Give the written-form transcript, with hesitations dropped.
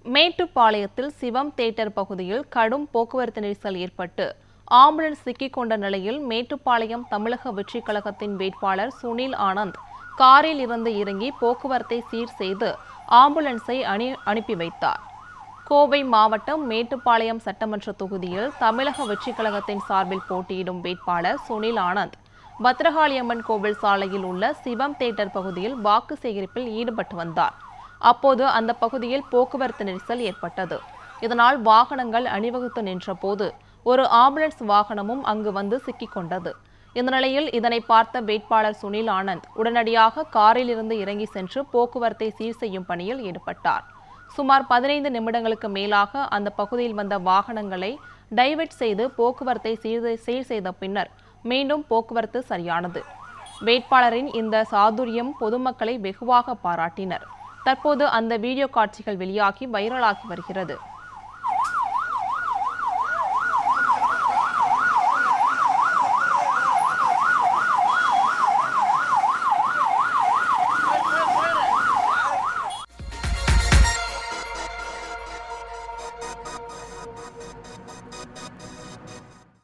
மேட்டுப்பாளையத்தில் சிவம் தியேட்டர் பகுதியில் கடும் போக்குவரத்து நெரிசல் ஏற்பட்டு ஆம்புலன்ஸ் சிக்கிக் கொண்ட நிலையில் மேட்டுப்பாளையம் தமிழக வெற்றிக் கழகத்தின் வேட்பாளர் சுனில் ஆனந்த் காரில் இருந்து இறங்கி போக்குவரத்தை சீர் செய்து ஆம்புலன்ஸை அனுப்பி வைத்தார். கோவை மாவட்டம் மேட்டுப்பாளையம் சட்டமன்ற தொகுதியில் தமிழக வெற்றிக் கழகத்தின் சார்பில் போட்டியிடும் வேட்பாளர் சுனில் ஆனந்த் பத்ரகாளியம்மன் கோவில் சாலையில் உள்ள சிவம் தியேட்டர் பகுதியில் வாக்கு சேகரிப்பில் ஈடுபட்டு வந்தார். அப்போது அந்த பகுதியில் போக்குவரத்து நெரிசல் ஏற்பட்டது. இதனால் வாகனங்கள் அணிவகுத்து நின்றபோது ஒரு ஆம்புலன்ஸ் வாகனமும் அங்கு வந்து சிக்கிக் கொண்டது. இந்த நிலையில் இதனை பார்த்த வேட்பாளர் சுனில் ஆனந்த் உடனடியாக காரில் இருந்து இறங்கி சென்று போக்குவரத்தை சீர் செய்யும் பணியில் ஈடுபட்டார். சுமார் 15 நிமிடங்களுக்கு மேலாக அந்த பகுதியில் வந்த வாகனங்களை டைவர்ட் செய்து போக்குவரத்தை சீர் செய்த பின்னர் மீண்டும் போக்குவரத்து சரியானது. வேட்பாளரின் இந்த சாதுரியம் பொதுமக்களை வெகுவாக பாராட்டினர். தற்போது அந்த வீடியோ காட்சிகள் வெளியாகி வைரலாகி வருகிறது.